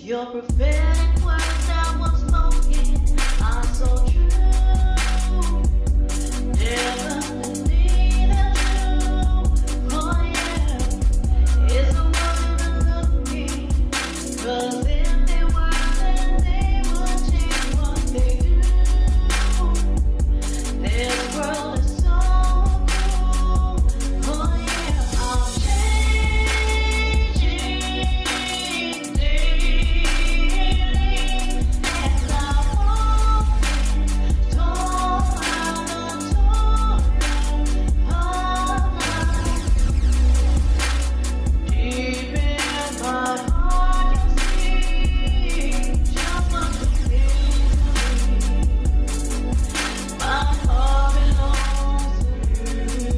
Your prophetic words that were spoken are so true. Definitely they're true. Oh yeah, it's a word of me. 'Cause if they were, then they would change what they do. This world is so cruel. Oh yeah, I'm changing daily as I walk toward the throne of life. Deep in my heart, you see just what you mean to me. My heart belongs to you.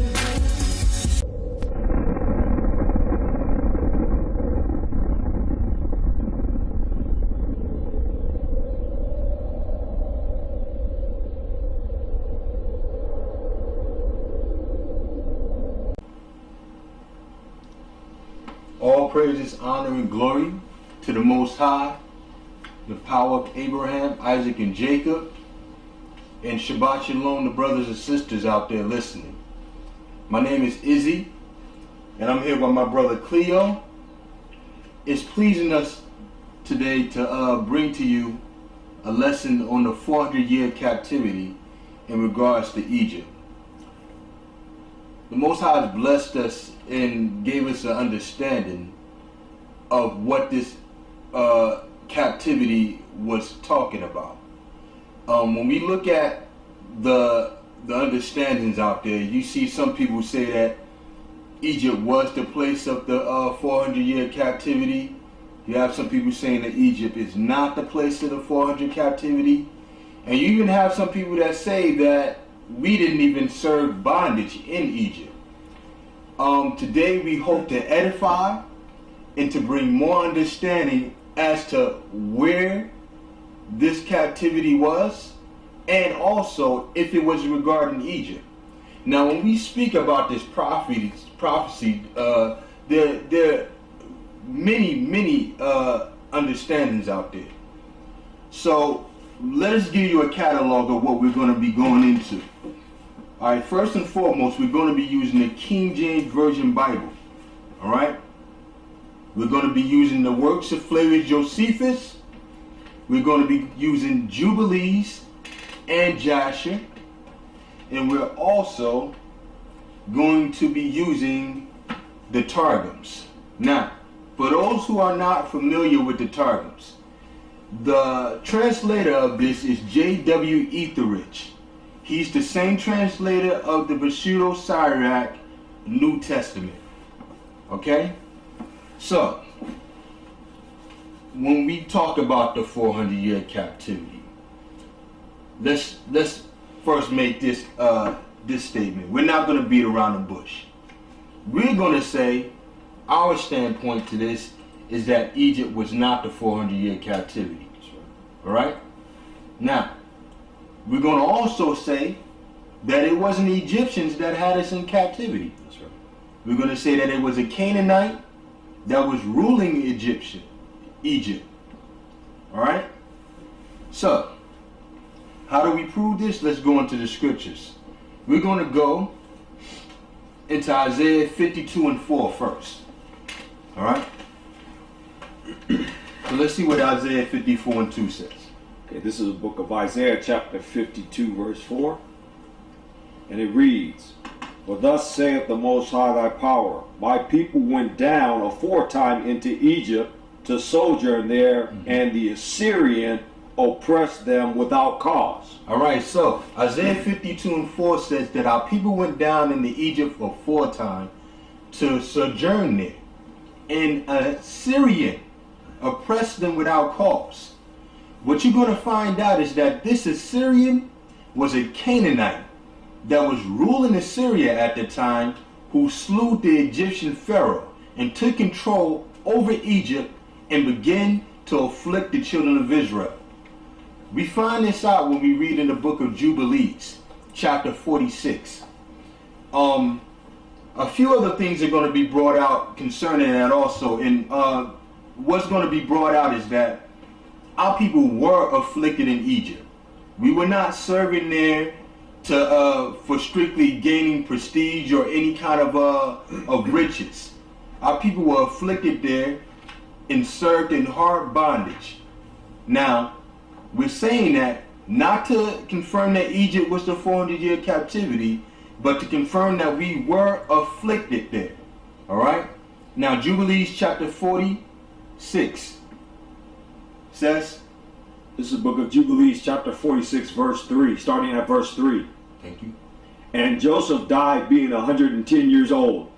All praises, honor, and glory to the Most High, the power of Abraham, Isaac, and Jacob, and Shabbat Shalom to brothers and sisters out there listening. My name is Izzy, and I'm here by my brother Cleo. It's pleasing us today to bring to you a lesson on the 400-year captivity in regards to Egypt. The Most High has blessed us and gave us an understanding of what this captivity was talking about. When we look at the understandings out there, you see some people say that Egypt was the place of the 400-year captivity. You have some people saying that Egypt is not the place of the 400 captivity. And you even have some people that say that we didn't even serve bondage in Egypt. Today we hope to edify and to bring more understanding as to where this captivity was, and also if it was regarding Egypt. Now, when we speak about this prophecy, there are many understandings out there. So let us give you a catalog of what we're going to be going into. All right, first and foremost, we're going to be using the King James Version Bible. All right, we're going to be using the works of Flavius Josephus. We're going to be using Jubilees and Jasher, and we're also going to be using the Targums. Now, for those who are not familiar with the Targums, the translator of this is J.W. Etheridge. He's the same translator of the Pseudo-Syriac New Testament. Okay? So, when we talk about the 400-year captivity, let's first make this statement. We're not going to beat around the bush. We're going to say our standpoint to this is that Egypt was not the 400-year captivity. All right? Now, we're going to also say that it wasn't the Egyptians that had us in captivity. That's right. We're going to say that it was a Canaanite that was ruling Egypt. All right? So, how do we prove this? Let's go into the scriptures. We're going to go into Isaiah 52 and 4 first. All right? So let's see what Isaiah 54 and 2 says. Okay, this is the book of Isaiah chapter 52 verse 4. And it reads, For thus saith the Most High thy power, my people went down aforetime into Egypt to sojourn there, and the Assyrian oppressed them without cause. All right, so Isaiah 52 and 4 says that our people went down into Egypt aforetime to sojourn there, and Assyrian oppressed them without cause. What you're going to find out is that this Assyrian was a Canaanite that was ruling Assyria at the time, who slew the Egyptian Pharaoh and took control over Egypt and began to afflict the children of Israel. We find this out when we read in the book of Jubilees, chapter 46. A few other things are going to be brought out concerning that also. And what's going to be brought out is that our people were afflicted in Egypt. We were not serving there to for strictly gaining prestige or any kind of riches. Our people were afflicted there and served in hard bondage. Now, we're saying that not to confirm that Egypt was the 400-year captivity, but to confirm that we were afflicted there. All right? Now, Jubilees chapter 46 says, this is the book of Jubilees, chapter 46, verse 3, starting at verse 3. Thank you. And Joseph died being 110 years old.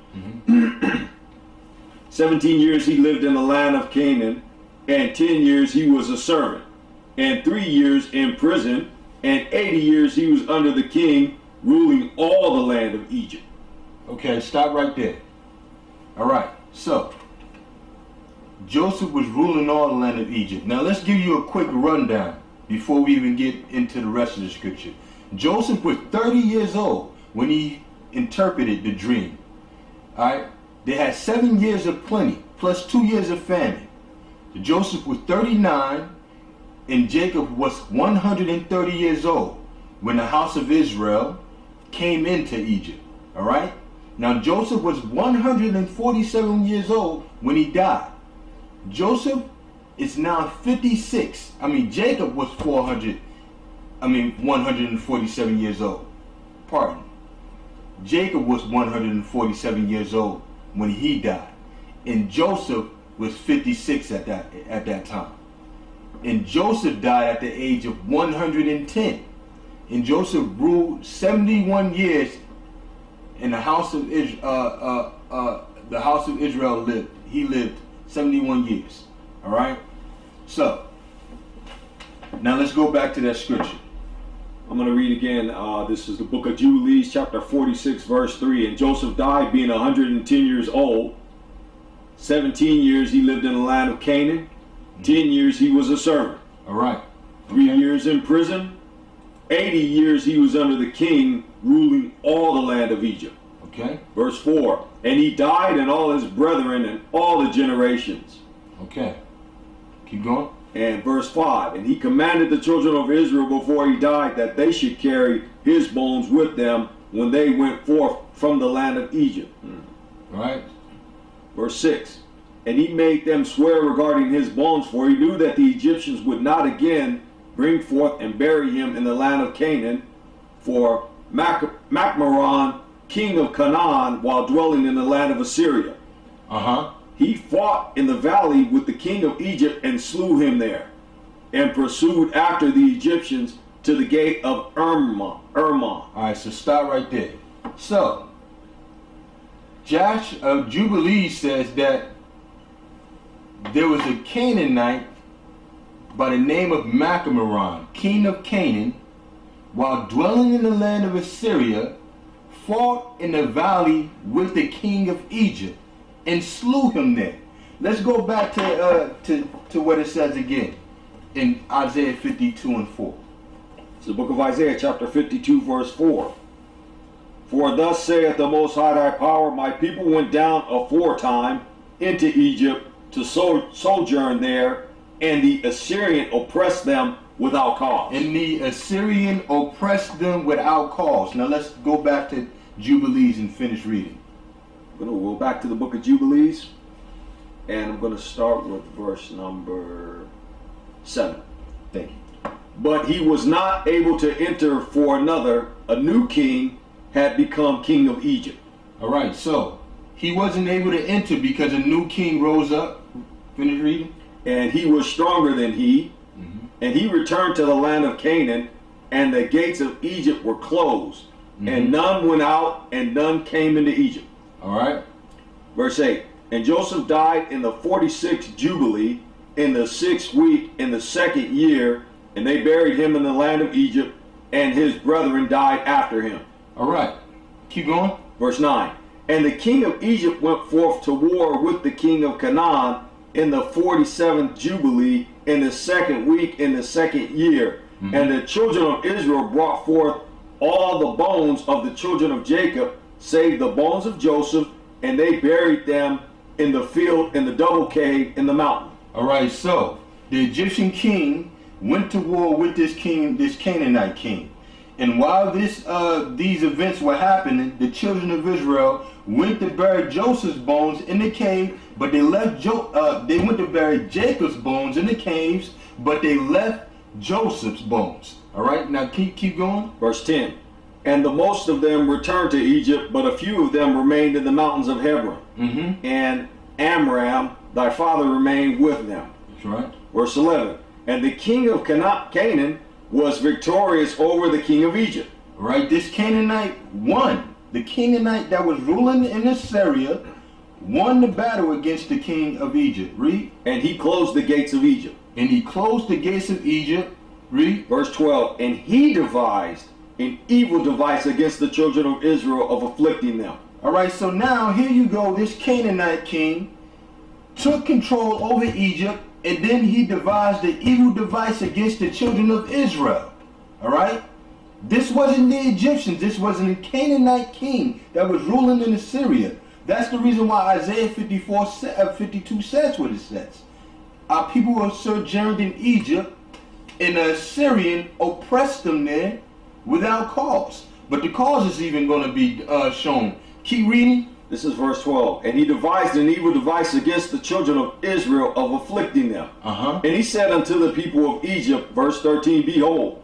17 years he lived in the land of Canaan, and 10 years he was a servant, and 3 years in prison, and 80 years he was under the king, ruling all the land of Egypt. Okay, stop right there. All right, so Joseph was ruling all the land of Egypt. Now let's give you a quick rundown before we even get into the rest of the scripture. Joseph was 30 years old when he interpreted the dream. All right, they had 7 years of plenty plus 2 years of famine. So Joseph was 39 and Jacob was 130 years old when the house of Israel came into Egypt. All right, now Joseph was 147 years old when he died. Joseph is now 56. Jacob was 147 years old. Pardon. Jacob was 147 years old when he died. And Joseph was 56 at that time. And Joseph died at the age of 110. And Joseph ruled 71 years in the house of Israel. The house of Israel lived. He lived 71 years. All right. So now let's go back to that scripture. I'm going to read again. This is the book of Jubilees, chapter 46, verse 3. And Joseph died being 110 years old. 17 years he lived in the land of Canaan. 10 years he was a servant. All right. 3 years in prison. 80 years he was under the king, ruling all the land of Egypt. Okay. Verse 4. And he died and all his brethren and all the generations. Okay. Keep going. And verse 5. And he commanded the children of Israel before he died that they should carry his bones with them when they went forth from the land of Egypt. Right. Verse 6. And he made them swear regarding his bones, for he knew that the Egyptians would not again bring forth and bury him in the land of Canaan. For Macmaron, king of Canaan, while dwelling in the land of Assyria. He fought in the valley with the king of Egypt and slew him there, and pursued after the Egyptians to the gate of Irma. All right, so stop right there. So, Jubilee says that there was a Canaanite by the name of Macmaron, king of Canaan, while dwelling in the land of Assyria, fought in the valley with the king of Egypt and slew him there. Let's go back to what it says again in Isaiah 52 and 4. It's the book of Isaiah, chapter 52, verse 4. For thus saith the Most High thy power, my people went down aforetime into Egypt to sojourn there, and the Assyrian oppressed them without cause. And the Assyrian oppressed them without cause. Now let's go back to Jubilees and finish reading. We're going to go back to the book of Jubilees, and I'm going to start with verse number 7. Thank you. But he was not able to enter, for another, a new king, had become king of Egypt. All right, so he wasn't able to enter because a new king rose up. Finish reading. And he was stronger than he, and he returned to the land of Canaan, and the gates of Egypt were closed, and none went out, and none came into Egypt. All right. Verse 8. And Joseph died in the 46th Jubilee, in the 6th week, in the 2nd year, and they buried him in the land of Egypt, and his brethren died after him. All right. Keep going. Verse 9. And the king of Egypt went forth to war with the king of Canaan in the 47th Jubilee, in the 2nd week, in the 2nd year. And the children of Israel brought forth all the bones of the children of Jacob, save the bones of Joseph, and they buried them in the field, in the double cave, in the mountain. All right, so the Egyptian king went to war with this Canaanite king. And while these events were happening, the children of Israel went to bury Joseph's bones in the cave, but they left they went to bury Jacob's bones in the caves, but they left Joseph's bones. All right, now keep going. Verse 10. And the most of them returned to Egypt, but a few of them remained in the mountains of Hebron. Mm-hmm. And Amram, thy father, remained with them. That's right. Verse 11. And the king of Canaan was victorious over the king of Egypt. Right, this Canaanite won. The Canaanite that was ruling in Assyria won the battle against the king of Egypt. Read. And he closed the gates of Egypt. And he closed the gates of Egypt. Read. Verse 12. And he devised an evil device against the children of Israel of afflicting them. All right, so now here you go. This Canaanite king took control over Egypt, and then he devised the evil device against the children of Israel. All right? This wasn't the Egyptians. This wasn't a Canaanite king that was ruling in Assyria. That's the reason why Isaiah 52 says what it says. Our people were sojourned in Egypt, and the Assyrian oppressed them there without cause. But the cause is even going to be shown. Keep reading. This is verse 12. And he devised an evil device against the children of Israel of afflicting them. Uh-huh. And he said unto the people of Egypt, verse 13, Behold,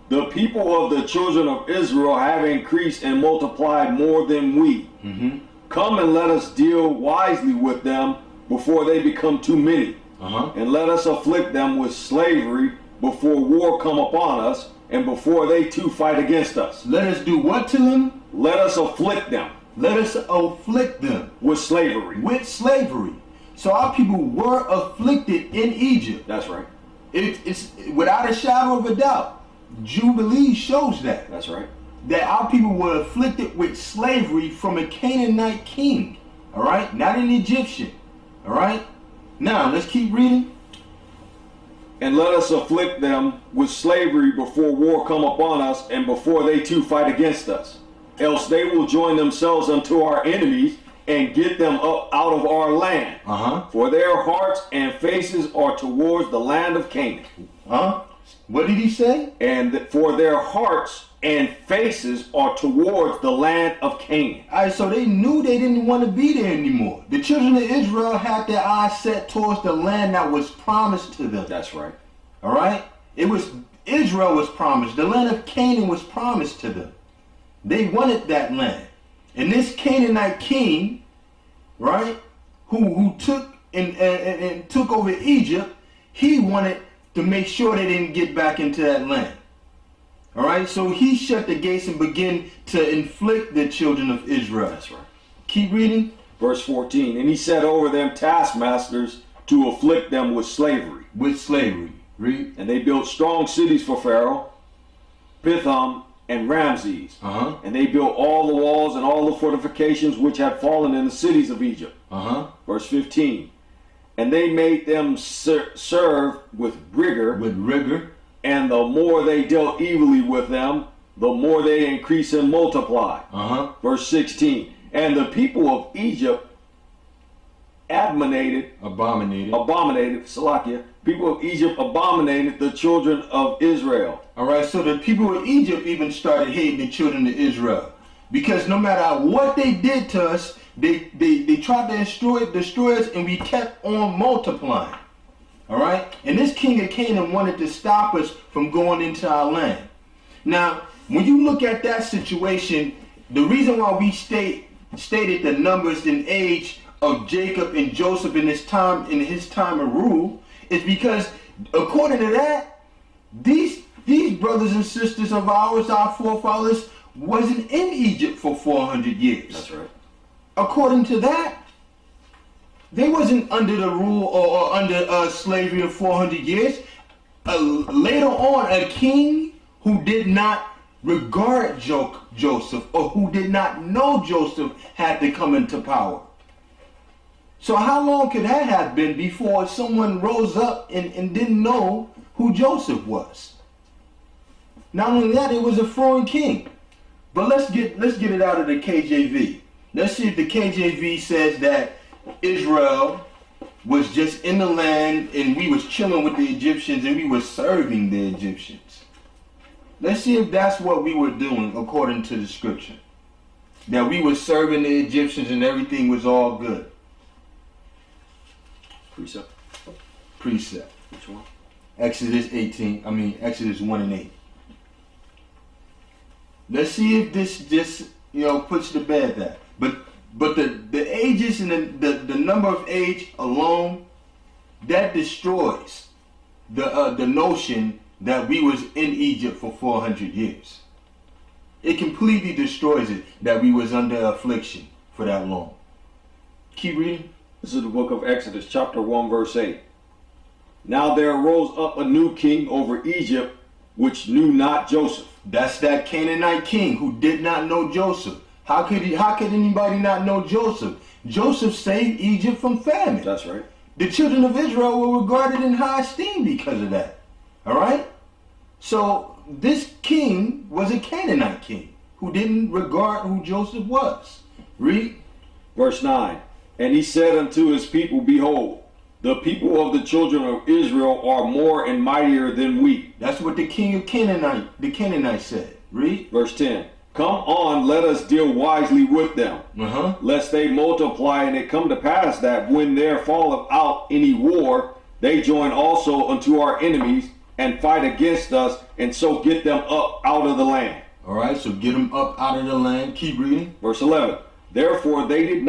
the people of the children of Israel have increased and multiplied more than we. Mm-hmm. Come and let us deal wisely with them before they become too many. Uh-huh. And let us afflict them with slavery before war come upon us, and before they too fight against us. Let us do what to them? Let us afflict them. Let us afflict them. With slavery. With slavery. So our people were afflicted in Egypt. That's right. It's without a shadow of a doubt. Jubilees shows that. That's right. That our people were afflicted with slavery from a Canaanite king. All right? Not an Egyptian. All right? Now, let's keep reading. And let us afflict them with slavery before war come upon us, and before they too fight against us. Else they will join themselves unto our enemies, and get them up out of our land. Uh-huh. For their hearts and faces are towards the land of Canaan. Huh? What did he say? And for their hearts and faces are towards the land of Canaan. All right, so they knew they didn't want to be there anymore. The children of Israel had their eyes set towards the land that was promised to them. That's right. All right? Israel was promised. The land of Canaan was promised to them. They wanted that land. And this Canaanite king, right, who took and took over Egypt, he wanted to make sure they didn't get back into that land. All right? So he shut the gates and began to inflict the children of Israel. That's right. Keep reading. Verse 14. And he set over them taskmasters to afflict them with slavery. With slavery. Read. And they built strong cities for Pharaoh, Pithom, and Ramses. Uh-huh. And they built all the walls and all the fortifications which had fallen in the cities of Egypt. Uh-huh. Verse 15. And they made them serve with rigor. With rigor. And the more they dealt evilly with them, the more they increased and multiplied. Uh-huh. Verse 16. And the people of Egypt abominated, Salakia, people of Egypt abominated the children of Israel. All right, so the people of Egypt even started hating the children of Israel. Because no matter what they did to us, they tried to destroy us, and we kept on multiplying. All right? And this king of Canaan wanted to stop us from going into our land. Now, when you look at that situation, the reason why we stated the numbers and age of Jacob and Joseph in his time of rule is because, according to that, these brothers and sisters of ours, our forefathers, wasn't in Egypt for 400 years. That's right. According to that, they wasn't under the rule or under slavery of 400 years. Later on, a king who did not regard Joseph, or who did not know Joseph, had to come into power. So how long could that have been before someone rose up and didn't know who Joseph was? Not only that, it was a foreign king. But let's get it out of the KJV. Let's see if the KJV says that Israel was just in the land and we was chilling with the Egyptians and we were serving the Egyptians. Let's see if that's what we were doing according to the scripture. That we were serving the Egyptians and everything was all good. Precept. Precept. Which one? Exodus 1 and 8. Let's see if this just, puts to bed that. But the ages and the number of age alone, that destroys the notion that we was in Egypt for 400 years. It completely destroys it that we was under affliction for that long. Keep reading. This is the book of Exodus, chapter 1, verse 8. Now there arose up a new king over Egypt, which knew not Joseph. That's that Canaanite king who did not know Joseph. How could anybody not know Joseph? Joseph saved Egypt from famine. That's right. The children of Israel were regarded in high esteem because of that. All right? So this king was a Canaanite king who didn't regard who Joseph was. Read. Verse 9. And he said unto his people, behold, the people of the children of Israel are more and mightier than we. That's what the king of the Canaanites said. Read. Verse 10. Come on, let us deal wisely with them, lest they multiply, and it come to pass that when there falleth out any war, they join also unto our enemies and fight against us, and so get them up out of the land. All right, so get them up out of the land. Keep reading. Verse 11. Therefore they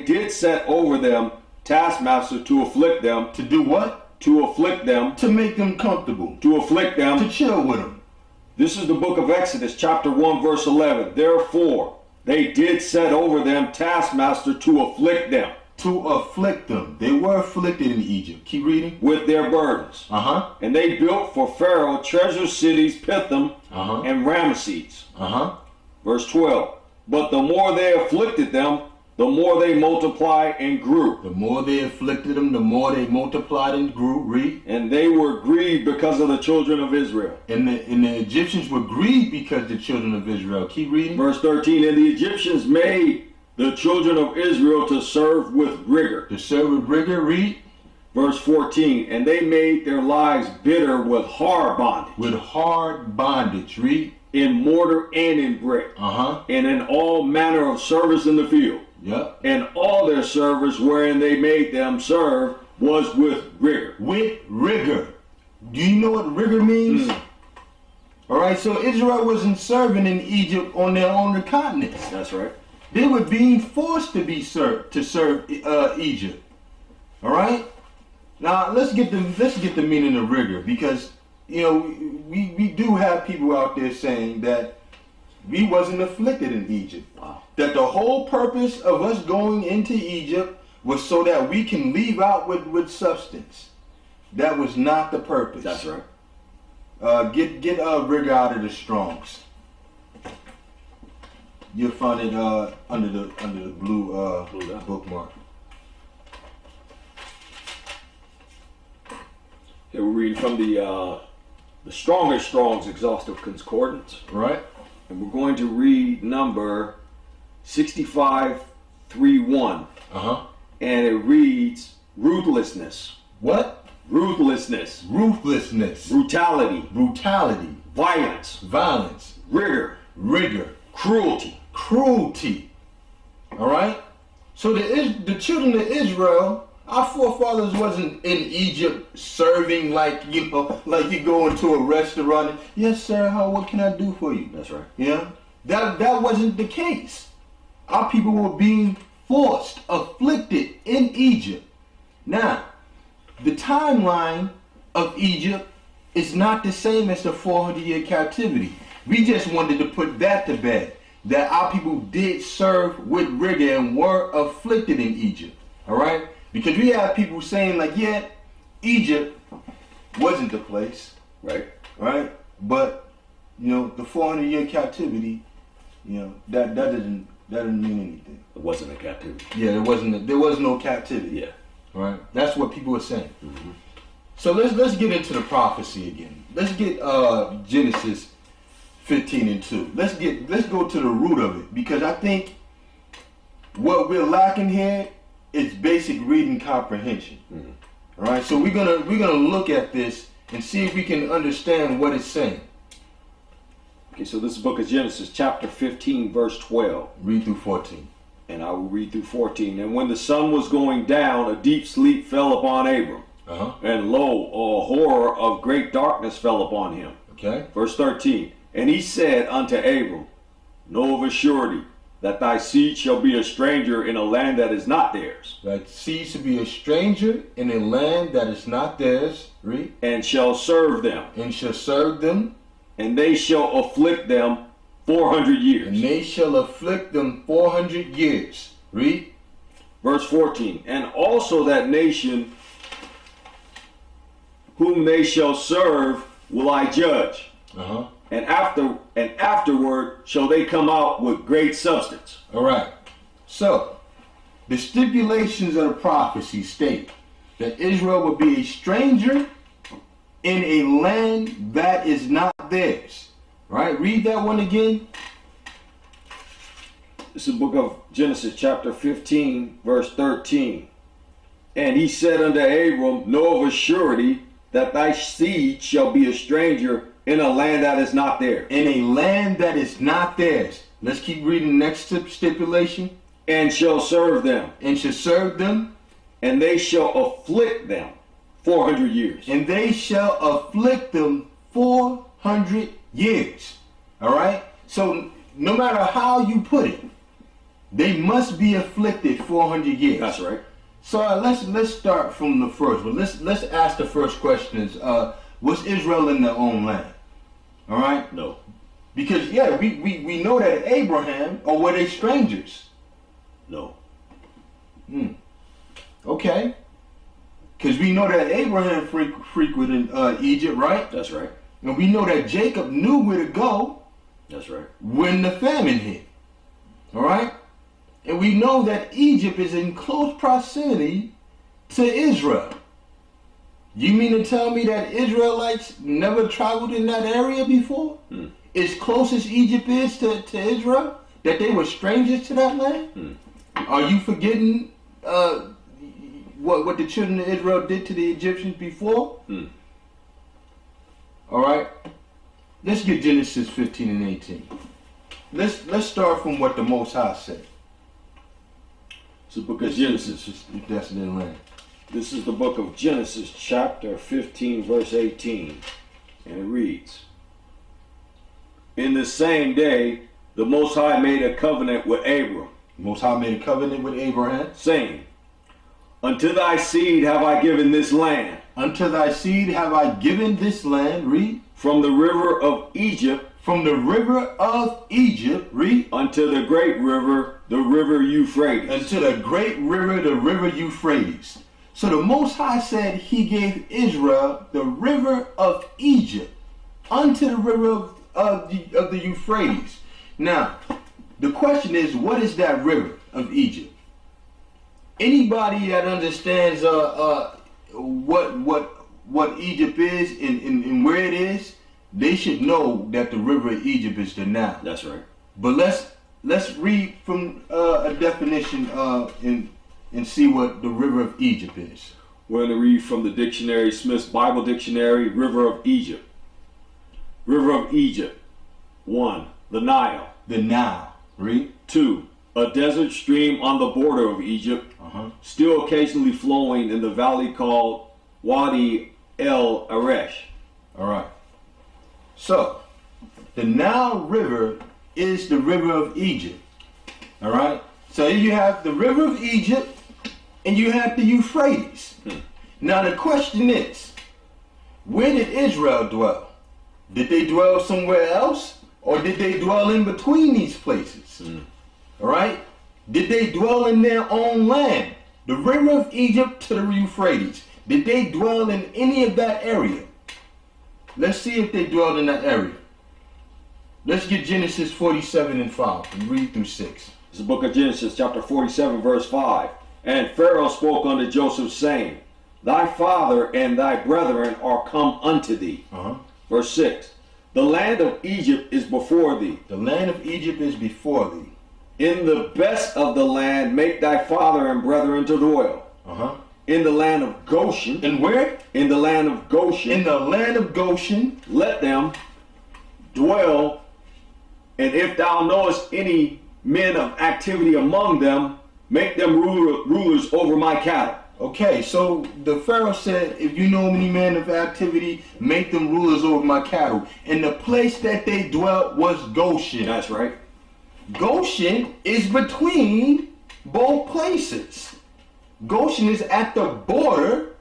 did set over them taskmasters to afflict them. To do what? To afflict them. To make them comfortable. To afflict them. To chill with them. This is the book of Exodus, chapter 1, verse 11. Therefore, they did set over them taskmaster to afflict them. To afflict them. They were afflicted in Egypt. Keep reading. With their burdens. And they built for Pharaoh treasure cities, Pithom and Ramesses. Verse 12. But the more they afflicted them, the more they multiplied and grew. The more they afflicted them, the more they multiplied and grew. Read. And they were grieved because of the children of Israel. And the Egyptians were grieved because the children of Israel. Keep reading. Verse 13. And the Egyptians made the children of Israel to serve with rigor. To serve with rigor. Read. Verse 14. And they made their lives bitter with hard bondage. With hard bondage. Read. In mortar and in brick. And in all manner of service in the field. Yep. And all their service wherein they made them serve was with rigor. With rigor. Do you know what rigor means? All right, so Israel wasn't serving in Egypt on their own continents. That's right. They were being forced to serve Egypt. All right. Now let's get the meaning of rigor, because we do have people out there saying that we wasn't afflicted in Egypt. Wow. That the whole purpose of us going into Egypt was so that we can leave out with substance. That was not the purpose. That's right. Get rigor out of the Strongs. You'll find it under the blue bookmark. Here we're reading from the strongest Strong's Exhaustive Concordance. Right. And we're going to read number 6531. And it reads ruthlessness. What? Ruthlessness. Ruthlessness. Brutality. Brutality. Violence. Violence. Rigor. Rigor. Cruelty. Cruelty. All right. So the children of Israel, our forefathers wasn't in Egypt serving like you go into a restaurant. Yes, sir. What can I do for you? That's right. Yeah. That wasn't the case. Our people were being forced, afflicted in Egypt. Now, the timeline of Egypt is not the same as the 400-year captivity. We just wanted to put that to bed, that our people did serve with rigor and were afflicted in Egypt. All right? Because we have people saying like, yeah, Egypt wasn't the place. Right. Right? But, the 400-year captivity, that doesn't mean anything. It wasn't a captivity. Yeah, there was no captivity. Yeah. Right? That's what people are saying. So let's get into the prophecy again. Let's get Genesis 15:2. Let's go to the root of it, because I think what we're lacking here it's basic reading comprehension. All right, so we're gonna look at this and see if we can understand what it's saying. Okay, so this is the book of Genesis, chapter 15, verse 12. Read through 14. And I will read through 14. And when the sun was going down, a deep sleep fell upon Abram. And lo, a horror of great darkness fell upon him. Okay. Verse 13. And he said unto Abram, know of a surety that thy seed shall be a stranger in a land that is not theirs. Thy seed shall be a stranger in a land that is not theirs. Read. And shall serve them. And shall serve them. And they shall afflict them 400 years. And they shall afflict them 400 years. Read. Verse 14. And also that nation whom they shall serve will I judge. And afterward shall they come out with great substance. All right. So, the stipulations of the prophecy state that Israel will be a stranger in a land that is not theirs. Right? Read that one again. This is the book of Genesis, chapter 15, verse 13. And he said unto Abram, know of a surety that thy seed shall be a stranger in a land that is not theirs. In a land that is not theirs. Let's keep reading the next stipulation. And shall serve them. And shall serve them. And they shall afflict them 400 years. And they shall afflict them 400 years. All right? So no matter how you put it, they must be afflicted 400 years. That's right. So let's start from the first one. Let's ask the first question is, was Israel in their own land? All right? No. Because, yeah, we know that Abraham, or were they strangers? No. Okay. Because we know that Abraham frequented Egypt, right? That's right. And we know that Jacob knew where to go. That's right. When the famine hit. All right? And we know that Egypt is in close proximity to Israel. You mean to tell me that Israelites never traveled in that area before? As close as Egypt is to Israel? That they were strangers to that land? Are you forgetting what the children of Israel did to the Egyptians before? All right. Let's get Genesis 15 and 18. Let's start from what the Most High said. It's the book of Genesis. If that's their land. This is the book of Genesis, chapter 15, verse 18. And it reads, in the same day, the Most High made a covenant with Abram. Most High made a covenant with Abraham, saying, unto thy seed have I given this land. Unto thy seed have I given this land, read. From the river of Egypt. From the river of Egypt, read. Unto the great river, the river Euphrates. Unto the great river, the river Euphrates. So the Most High said he gave Israel the river of Egypt unto the river of the Euphrates. Now, the question is, what is that river of Egypt? Anybody that understands what Egypt is and where it is, they should know that the river of Egypt is the Nile. That's right. But let's read from a definition and see what the river of Egypt is. We're going to read from the dictionary, Smith's Bible Dictionary, River of Egypt. River of Egypt. 1. The Nile. The Nile. Read. 2. A desert stream on the border of Egypt, still occasionally flowing in the valley called Wadi El Aresh. All right. So, the Nile River is the river of Egypt. All right. So you have the river of Egypt and you have the Euphrates. Now the question is, where did Israel dwell? Did they dwell somewhere else? Or did they dwell in between these places? All right? Did they dwell in their own land? The river of Egypt to the Euphrates. Did they dwell in any of that area? Let's see if they dwelled in that area. Let's get Genesis 47 and 5 and read through 6. It's the book of Genesis, chapter 47, verse 5. And Pharaoh spoke unto Joseph, saying, thy father and thy brethren are come unto thee. Verse 6. The land of Egypt is before thee. The land of Egypt is before thee. In the best of the land, make thy father and brethren to dwell. In the land of Goshen. And where? In the land of Goshen. In the land of Goshen. Let them dwell. And if thou knowest any men of activity among them, make them rulers over my cattle. Okay, so the Pharaoh said, if you know any men of activity, make them rulers over my cattle. And the place that they dwelt was Goshen. That's right. Goshen is between both places. Goshen is at the border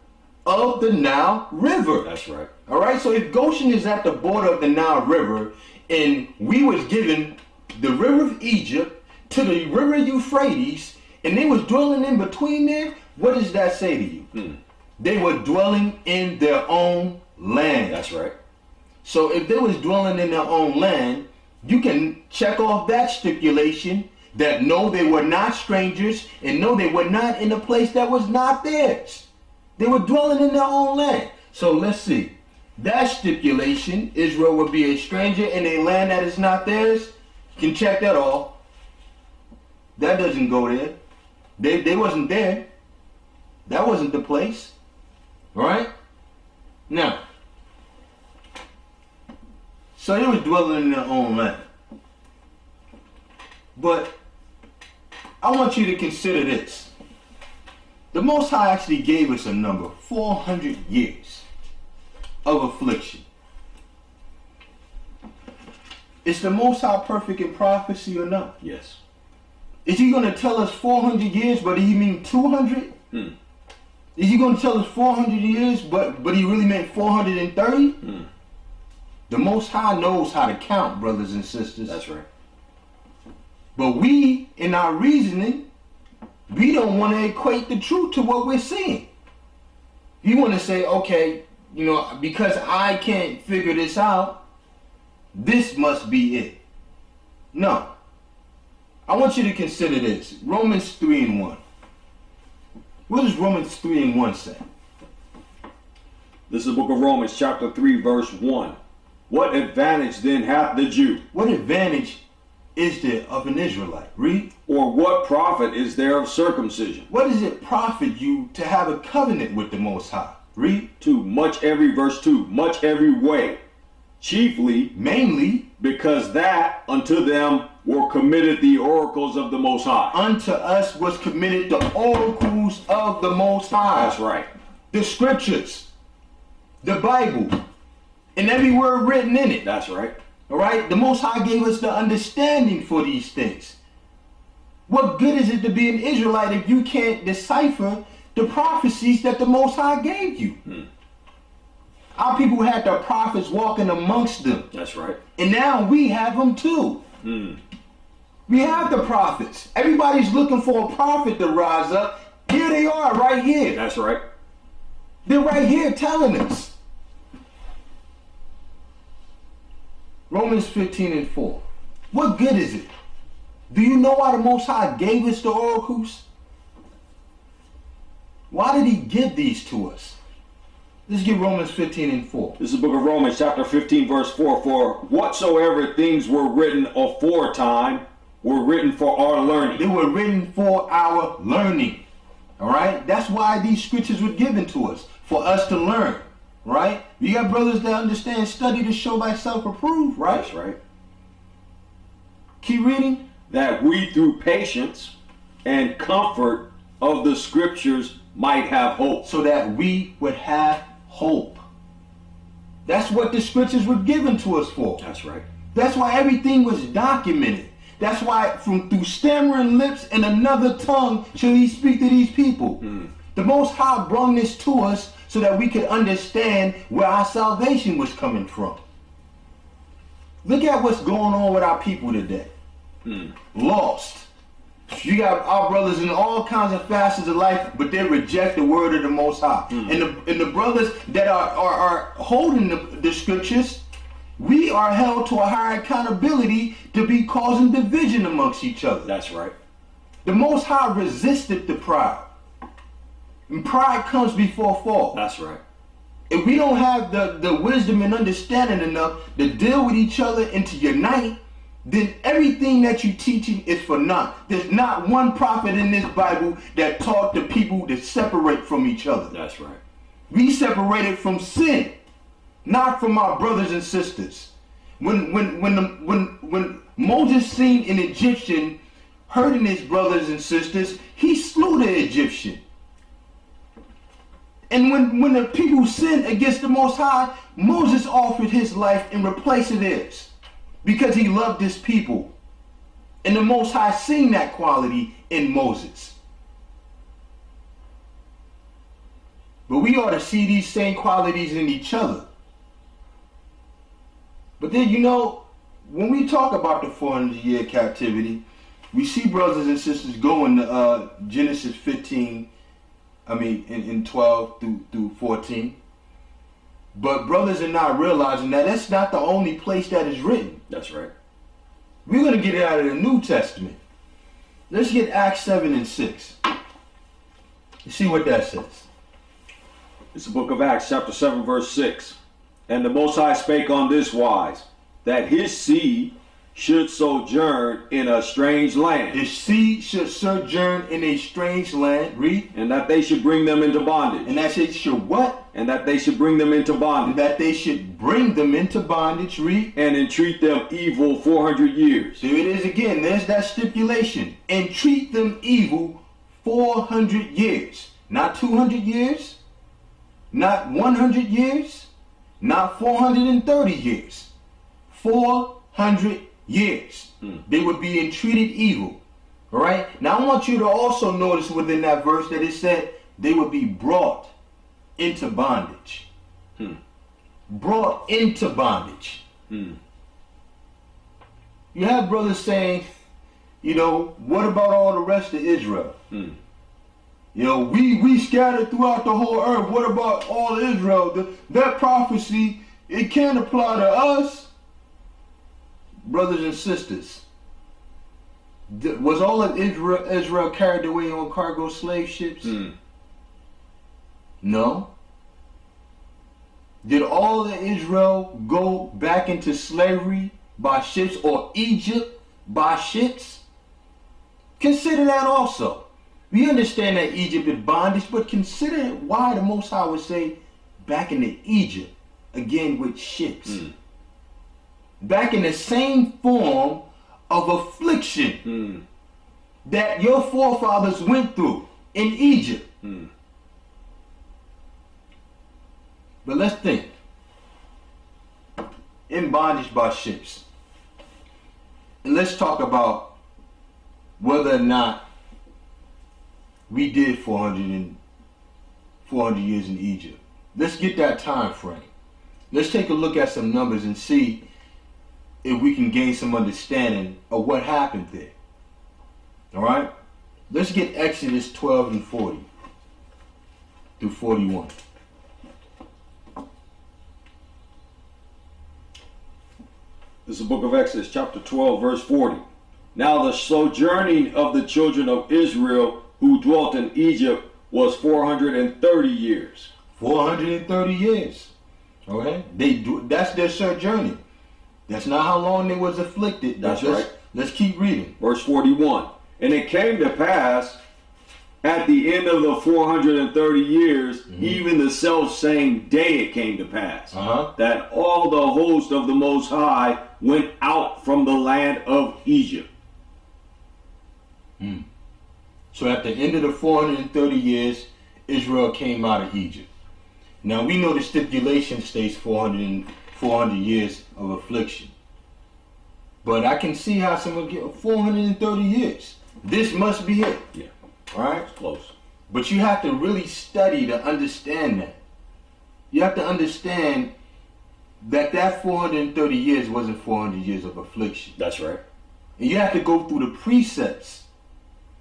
of the Nile River. That's right. All right, so if Goshen is at the border of the Nile River, and we was given the river of Egypt to the river Euphrates, and they was dwelling in between there, what does that say to you? They were dwelling in their own land. That's right. So if they was dwelling in their own land, you can check off that stipulation that no, they were not strangers, and no, they were not in a place that was not theirs. They were dwelling in their own land. So let's see. That stipulation, Israel would be a stranger in a land that is not theirs. You can check that off. That doesn't go there. They wasn't there. That wasn't the place. All right? Now, so they was dwelling in their own land. But I want you to consider this. The Most High actually gave us a number, 400 years of affliction. Is the Most High perfect in prophecy or not? Yes. Is he going to tell us 400 years, but he mean 200? Is he going to tell us 400 years, but he really meant 430? The Most High knows how to count, brothers and sisters. That's right. But we, in our reasoning, we don't want to equate the truth to what we're seeing. You want to say, okay, you know, because I can't figure this out, this must be it. No. I want you to consider this. Romans 3:1. What does Romans 3:1 say? This is the book of Romans chapter 3 verse 1. What advantage then hath the Jew? What advantage is there of an Israelite? Read. Or what profit is there of circumcision? What does it profit you to have a covenant with the Most High? Read. 2. Much every, verse 2. Much every way. Chiefly, mainly, because that unto them were committed the oracles of the Most High. Unto us was committed the oracles of the Most High. That's right. The scriptures, the Bible, and every word written in it. That's right. All right? The Most High gave us the understanding for these things. What good is it to be an Israelite if you can't decipher the prophecies that the Most High gave you? Our people had the prophets walking amongst them. That's right. And now we have them too. We have the prophets. Everybody's looking for a prophet to rise up. Here they are right here. That's right. They're right here telling us. Romans 15:4. What good is it? Do you know why the Most High gave us the oracles? Why did he give these to us? Let's get Romans 15:4. This is the book of Romans chapter 15 verse 4. For whatsoever things were written aforetime were written for our learning. They were written for our learning. All right? That's why these scriptures were given to us, for us to learn. Right? You got brothers that understand, study to show thyself approved, right? That's right. Keep reading. That we through patience and comfort of the scriptures might have hope. So that we would have hope. That's what the scriptures were given to us for. That's right. That's why everything was documented. That's why through stammering lips and another tongue shall he speak to these people. The Most High brought this to us so that we could understand where our salvation was coming from. Look at what's going on with our people today. Lost. You got our brothers in all kinds of facets of life, but they reject the word of the Most High. And the brothers that are holding the scriptures, we are held to a higher accountability to be causing division amongst each other. That's right. The Most High resisted the proud. And pride comes before fall. That's right. If we don't have the wisdom and understanding enough to deal with each other and to unite, then everything that you're teaching is for naught. There's not one prophet in this Bible that taught the people to separate from each other. That's right. We separated from sin, not from our brothers and sisters. When Moses seen an Egyptian hurting his brothers and sisters, he slew the Egyptian. And when the people sinned against the Most High, Moses offered his life in replace of theirs, because he loved his people. And the Most High seen that quality in Moses. But we ought to see these same qualities in each other. But then, you know, when we talk about the 400-year captivity, we see brothers and sisters going to Genesis 15, in 12 through 14. But brothers are not realizing that that's not the only place that is written. That's right. We're going to get it out of the New Testament. Let's get Acts 7 and 6. You see what that says. It's the book of Acts, chapter 7, verse 6. And the Most High spake on this wise, that his seed should sojourn in a strange land. His seed should sojourn in a strange land. Read. And that they should bring them into bondage. And that they should what? And that they should bring them into bondage. And that they should bring them into bondage. Read. And entreat them evil 400 years. There it is again. There's that stipulation. Entreat them evil 400 years. Not 200 years. Not 100 years. Not 430 years. 400 years. They would be entreated evil. All right. Now I want you to also notice within that verse that it said they would be brought into bondage. Brought into bondage. You have brothers saying, you know, what about all the rest of Israel? You know, we scattered throughout the whole earth. What about all Israel? That prophecy, it can't apply to us. Brothers and sisters, was all of Israel carried away on cargo slave ships? No. Did all of Israel go back into slavery by ships, or Egypt by ships? Consider that also. We understand that Egypt is bondage, but consider why the Most High would say back into Egypt, again with ships. Back in the same form of affliction that your forefathers went through in Egypt. But let's think. In bondage by ships. And let's talk about whether or not we did 400 years in Egypt. Let's get that time frame. Let's take a look at some numbers and see if we can gain some understanding of what happened there. All right? Let's get Exodus 12 and 40 through 41. This is the book of Exodus, chapter 12, verse 40. Now the sojourning of the children of Israel who dwelt in Egypt was 430 years. 430 years. Okay? That's their sojourning. That's not how long they was afflicted. That's right. Let's keep reading. Verse 41. And it came to pass at the end of the 430 years, even the self-same day it came to pass, that all the host of the Most High went out from the land of Egypt. So at the end of the 430 years, Israel came out of Egypt. Now we know the stipulation states 400 years of affliction. But I can see how someone get 430 years. This must be it. Yeah. All right? It's close. But you have to really study to understand that. You have to understand that 430 years wasn't 400 years of affliction. That's right. And you have to go through the precepts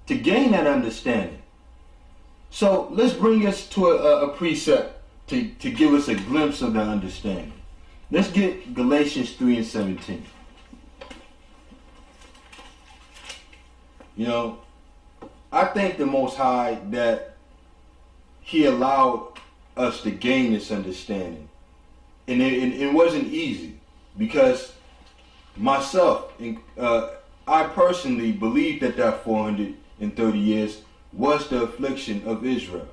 to gain that understanding. So let's bring us to a precept to give us a glimpse of that understanding. Let's get Galatians 3 and 17. You know, I thank the Most High that He allowed us to gain this understanding. And it wasn't easy, because myself, I personally believe that 430 years was the affliction of Israel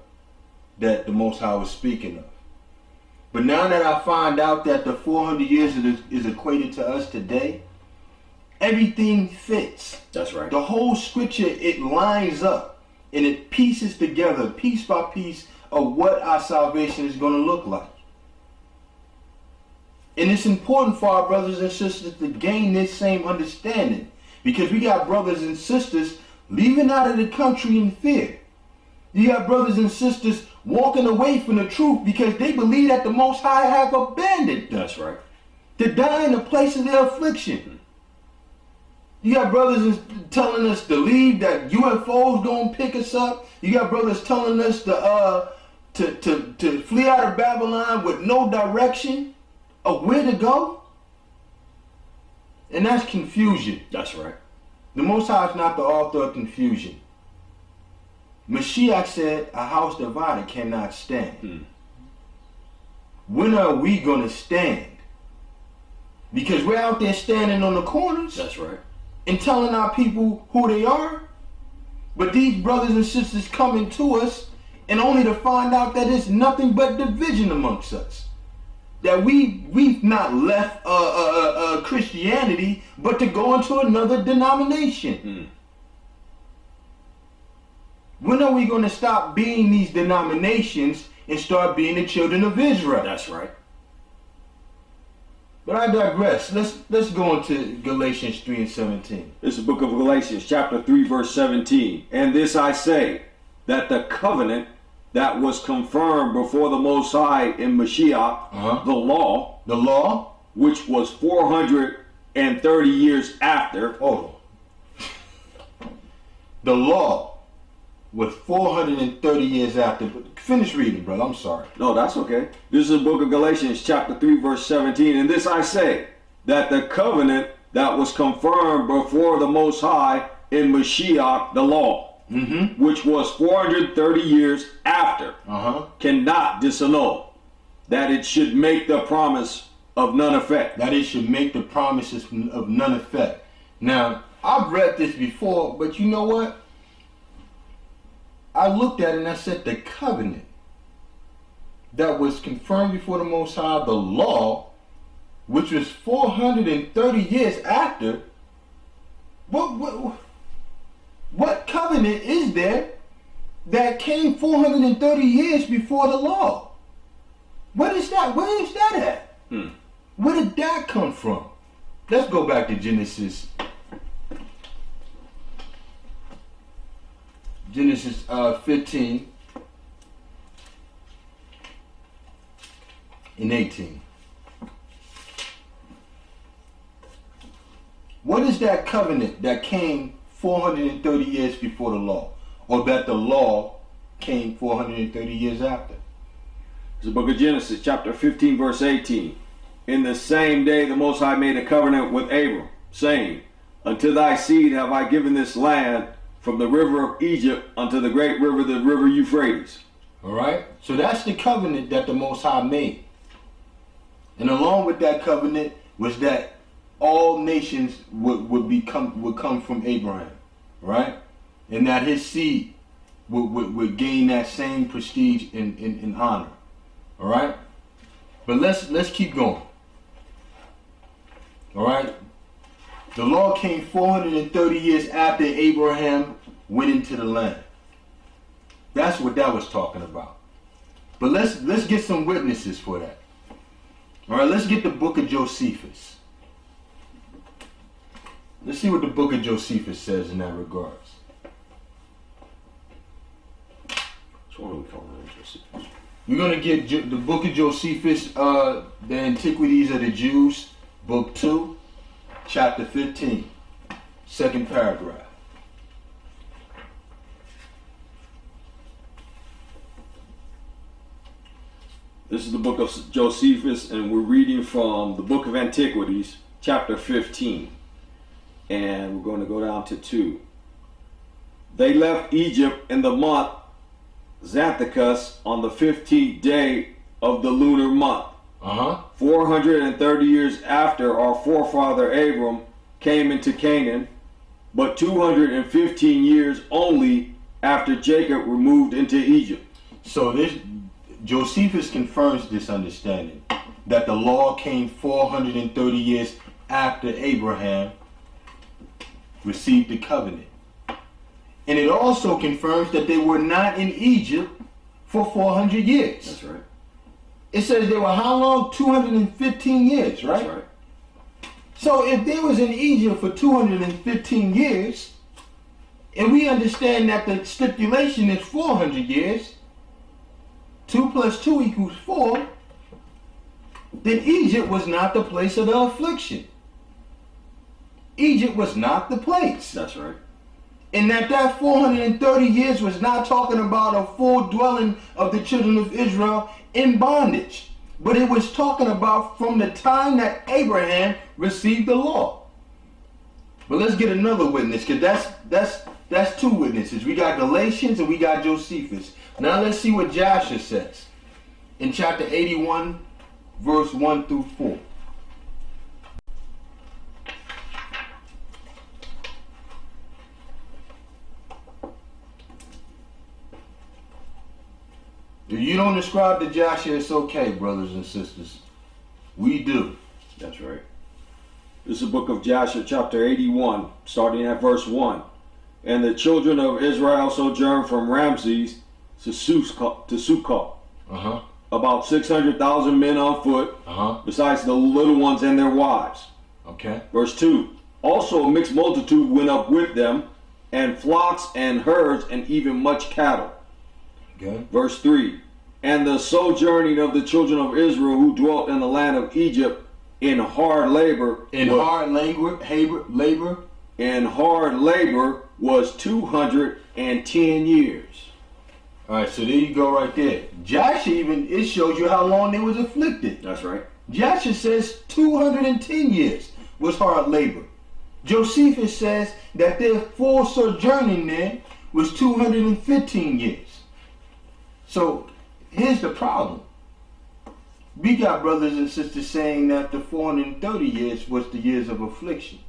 that the Most High was speaking of. But now that I find out that the 400 years is equated to us today, everything fits. That's right. The whole scripture, it lines up and it pieces together, piece by piece, of what our salvation is going to look like. And it's important for our brothers and sisters to gain this same understanding, because we got brothers and sisters leaving out of the country in fear. You got brothers and sisters walking away from the truth because they believe that the Most High have abandoned them. That's right. To die in the place of their affliction. You got brothers telling us to leave, that UFOs don't pick us up. You got brothers telling us to flee out of Babylon with no direction of where to go. And that's confusion. That's right. The Most High is not the author of confusion. Mashiach said, a house divided cannot stand. When are we going to stand? Because we're out there standing on the corners. That's right. And telling our people who they are. But these brothers and sisters coming to us, and only to find out that it's nothing but division amongst us. That we've not left Christianity, but to go into another denomination. When are we going to stop being these denominations and start being the children of Israel? That's right. But I digress. Let's go into Galatians 3:17. This is the book of Galatians, chapter 3, verse 17. And this I say, that the covenant that was confirmed before the Most High in Mashiach, the law, which was 430 years after. The law was 430 years after. Finish reading, brother. I'm sorry. No, that's okay. This is the book of Galatians, chapter 3, verse 17. And this I say, that the covenant that was confirmed before the Most High in Mashiach, the law, which was 430 years after, cannot disannul, that it should make the promise of none effect. That it should make the promises of none effect. Now, I've read this before, but you know what? I looked at it and I said, the covenant that was confirmed before the Most High, the law, which was 430 years after, what covenant is there that came 430 years before the law? What is that? Where is that at? Where did that come from? Let's go back to Genesis 15 and 18. What is that covenant that came 430 years before the law? Or that the law came 430 years after? It's the book of Genesis, chapter 15, verse 18. In the same day the Most High made a covenant with Abram, saying, unto thy seed have I given this land, from the river of Egypt unto the great river, the river Euphrates. All right. So that's the covenant that the Most High made. And along with that covenant was that all nations would come from Abraham, right? And that his seed would gain that same prestige and honor. All right. But let's keep going. All right. The law came 430 years after Abraham went into the land. That's what that was talking about. But let's get some witnesses for that. All right, let's get the book of Josephus. Let's see what the book of Josephus says in that regards. So what do we call it, Josephus? We're going to get the book of Josephus, the Antiquities of the Jews, book 2. Chapter 15, second paragraph. This is the book of Josephus, and we're reading from the book of Antiquities, chapter 15. And we're going to go down to 2. They left Egypt in the month Xanthicus on the 15th day of the lunar month. Uh-huh. 430 years after our forefather Abram came into Canaan, but 215 years only after Jacob removed into Egypt. So this Josephus confirms this understanding that the law came 430 years after Abraham received the covenant. And it also confirms that they were not in Egypt for 400 years. That's right. It says they were how long? 215 years, right? That's right. So if they was in Egypt for 215 years, and we understand that the stipulation is 400 years, 2 plus 2 equals 4, then Egypt was not the place of the affliction. Egypt was not the place. That's right. And that 430 years was not talking about a full dwelling of the children of Israel in bondage. But it was talking about from the time that Abraham received the law. But let's get another witness, because that's 2 witnesses. We got Galatians and we got Josephus. Now let's see what Joshua says in chapter 81, verse 1 through 4. If you don't ascribe to Joshua, it's okay, brothers and sisters. We do. That's right. This is the book of Joshua, chapter 81, starting at verse 1. And the children of Israel sojourned from Ramses to Sukkot. Uh-huh. About 600,000 men on foot, Uh-huh. besides the little ones and their wives. Okay. Verse 2. Also a mixed multitude went up with them, and flocks and herds, and even much cattle. Okay. Verse 3. And the sojourning of the children of Israel who dwelt in the land of Egypt in hard labor. Hard labor. And hard labor was 210 years. All right, so there you go right there. Joshua it shows you how long they was afflicted. That's right. Joshua says 210 years was hard labor. Josephus says that their full sojourning there was 215 years. So here's the problem. We got brothers and sisters saying that the 430 years was the years of affliction.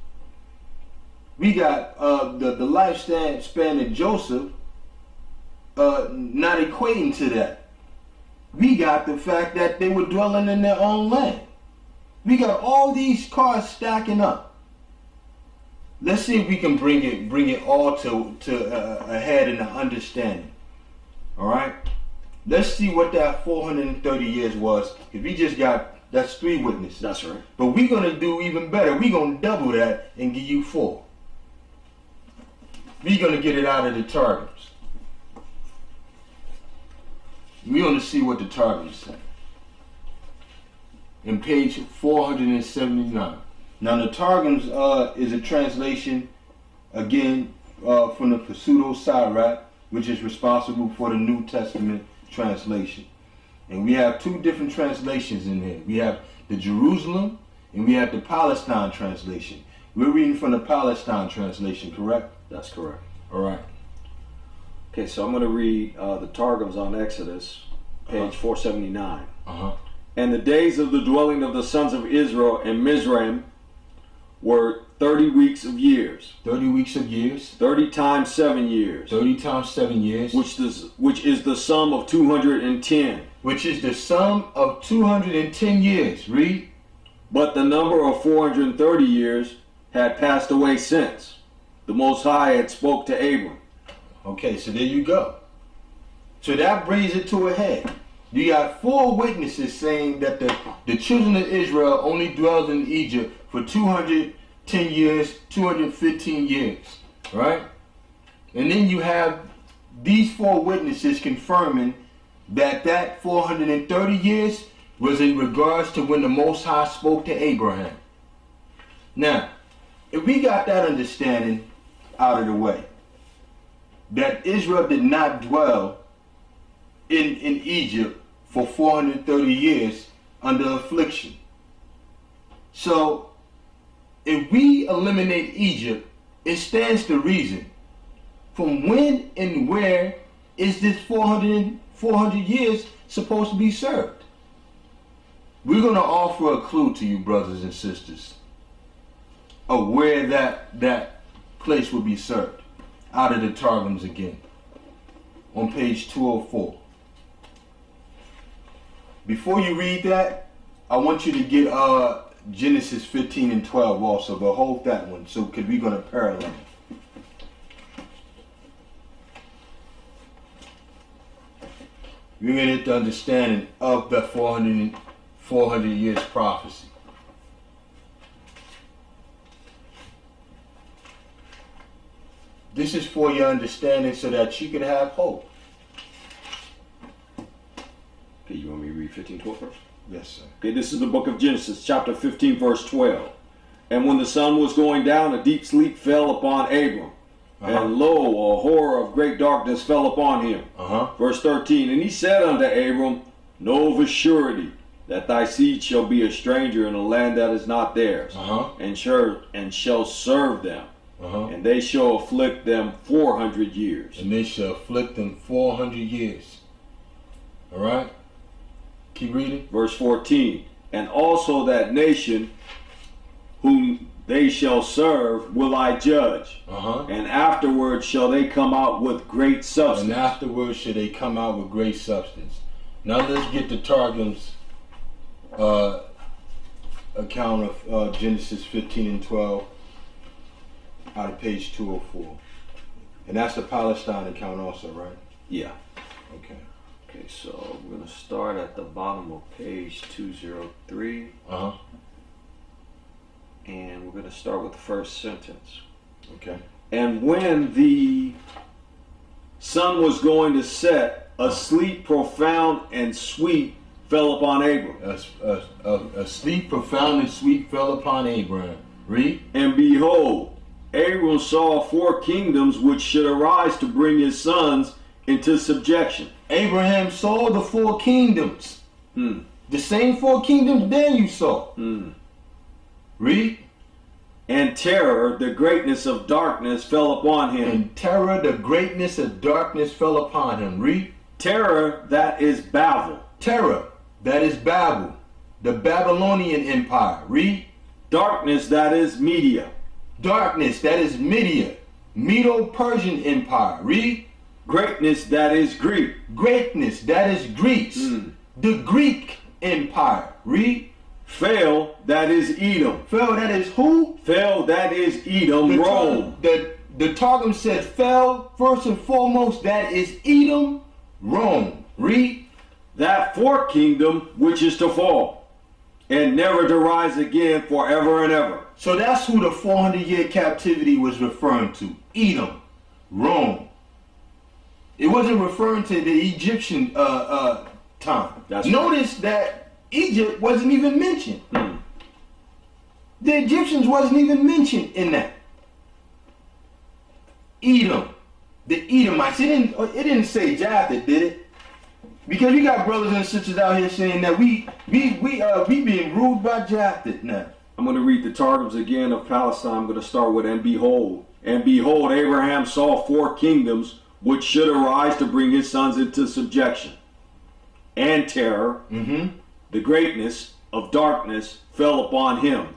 We got the lifespan of Joseph not equating to that. We got the fact that they were dwelling in their own land. We got all these cards stacking up. Let's see if we can bring it all to a head and an understanding. All right. Let's see what that 430 years was. If we just that's 3 witnesses. That's right. But we're gonna do even better. We're gonna double that and give you 4. We're gonna get it out of the Targums. We're gonna see what the Targums say. In page 479. Now the Targums is a translation again from the Pseudo-Sirach, which is responsible for the New Testament translation. And we have 2 different translations in here. We have the Jerusalem and we have the Palestine translation. We're reading from the Palestine translation, correct? That's correct. All right. Okay, so I'm going to read the Targums on Exodus, page 479. Uh-huh. And the days of the dwelling of the sons of Israel in Mizraim were 30 weeks of years. 30 weeks of years. 30 times 7 years. 30 times 7 years. Which is the sum of 210. Which is the sum of 210 years. Read. But the number of 430 years had passed away since the Most High had spoke to Abram. Okay, so there you go. So that brings it to a head. You got 4 witnesses saying that the children of Israel only dwelled in Egypt for 210 years, 215 years, right? And then you have these 4 witnesses confirming that 430 years was in regards to when the Most High spoke to Abraham. Now, if we got that understanding out of the way, that Israel did not dwell in Egypt for 430 years under affliction. So, if we eliminate Egypt, it stands to reason from when and where is this 400 years supposed to be served? We're going to offer a clue to you, brothers and sisters, of where that place will be served. Out of the Targums again. On page 204. Before you read that, I want you to get Genesis 15 and 12 also, but hold that one, so because we're going to parallel. We're going to get the understanding of the 400 years prophecy. This is for your understanding so that you can have hope. Okay, you want me to read 15:12 first? Yes, sir. Okay, this is the book of Genesis, chapter 15, verse 12. And when the sun was going down, a deep sleep fell upon Abram. And lo, a horror of great darkness fell upon him. Verse 13, and he said unto Abram, know of a surety that thy seed shall be a stranger in a land that is not theirs, and shall serve them, and they shall afflict them 400 years. And they shall afflict them 400 years. All right? Keep reading. Verse 14, and also that nation whom they shall serve will I judge, and afterwards shall they come out with great substance. And afterwards shall they come out with great substance. Now let's get the Targum's account of Genesis 15 and 12 out of page 204. And that's the Palestine account also, right? Yeah. Okay. Okay, so we're going to start at the bottom of page 203. And we're going to start with the first sentence. Okay. And when the sun was going to set, a sleep profound and sweet fell upon Abram. A sleep profound and sweet fell upon Abraham. Read. And behold, Abram saw 4 kingdoms which should arise to bring his sons into subjection. Abraham saw the 4 kingdoms. The same 4 kingdoms Daniel saw. Read. And terror, the greatness of darkness, fell upon him. And terror, the greatness of darkness fell upon him. Read. Terror, that is Babel. Terror, that is Babel, the Babylonian Empire. Read. Darkness, that is Media. Darkness, that is Media, Medo-Persian Empire. Read. Greatness, that is Greek. Greatness, that is Greece, the Greek Empire. Read. Fail, that is Edom. Fail, that is who? Fail, that is Edom, Rome. The Targum said fell, first and foremost, that is Edom, Rome. Read. That 4th kingdom which is to fall, and never to rise again forever and ever. So that's who the 400-year captivity was referring to. Edom, Rome. It wasn't referring to the Egyptian time. Notice that Egypt wasn't even mentioned. The Egyptians wasn't even mentioned in that. Edom, the Edomites. It didn't say Japheth, did it? Because we got brothers and sisters out here saying that we being ruled by Japheth now. I'm going to read the Targums again of Palestine. I'm going to start with, and behold, Abraham saw 4 kingdoms which should arise to bring his sons into subjection. And terror, the greatness of darkness fell upon him.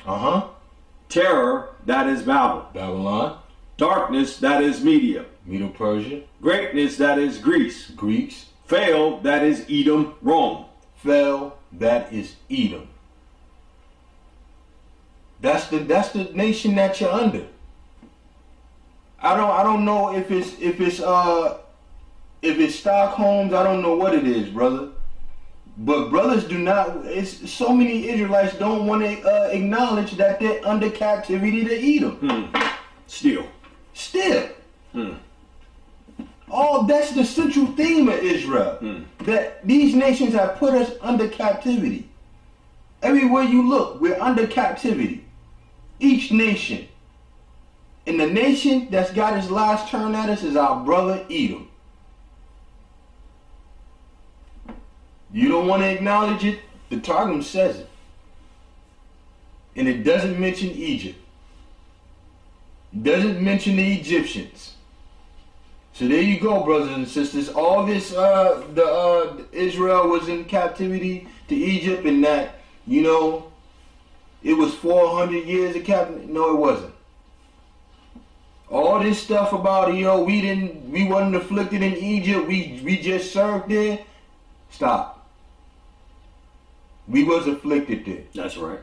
Terror, that is Babylon. Darkness, that is Media. Medo-Persia. Greatness, that is Greece. Greeks. Fail, that is Edom, Rome. Fell, that is Edom. That's the nation that you're under. I don't know if it's Stockholm's. I don't know what it is, brother. But brothers do not. It's so many Israelites don't want to acknowledge that they're under captivity to Edom. Still. Oh, that's the central theme of Israel. That these nations have put us under captivity. Everywhere you look, we're under captivity. Each nation. And the nation that's got his last turn at us is our brother Edom. You don't want to acknowledge it? The Targum says it. And it doesn't mention Egypt. It doesn't mention the Egyptians. So there you go, brothers and sisters. All this, Israel was in captivity to Egypt, and that you know, it was 400 years of captivity. No, it wasn't. All this stuff about, you know, we wasn't afflicted in Egypt. We just served there. Stop. We was afflicted there. That's right.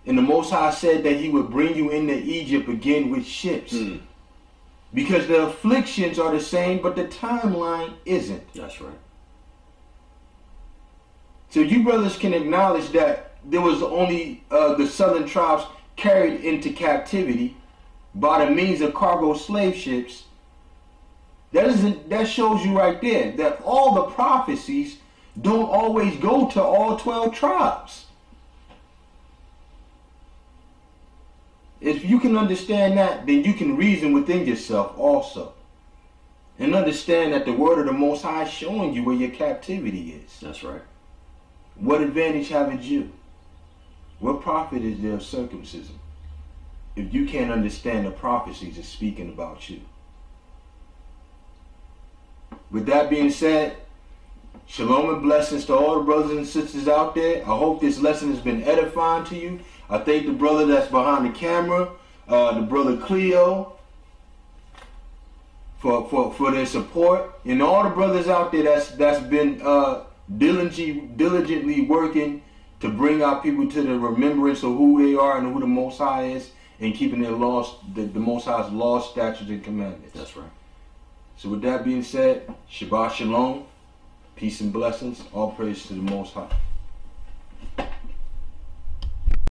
And the Most High said that he would bring you into Egypt again with ships. Because the afflictions are the same, but the timeline isn't. That's right. So you brothers can acknowledge that there was only the southern tribes carried into captivity by the means of cargo slave ships. That shows you right there that all the prophecies don't always go to all 12 tribes. If you can understand that, then you can reason within yourself also. And understand that the word of the Most High is showing you where your captivity is. That's right. What advantage have a Jew? What profit is there of circumcision if you can't understand the prophecies that's speaking about you? With that being said, shalom and blessings to all the brothers and sisters out there. I hope this lesson has been edifying to you. I thank the brother that's behind the camera, the brother Cleo, for their support, and all the brothers out there that's been diligently working to bring our people to the remembrance of who they are and who the Most High is, and keeping their laws, the Most High's laws, statutes, and commandments. That's right. So with that being said, Shabbat Shalom, peace and blessings, all praise to the Most High.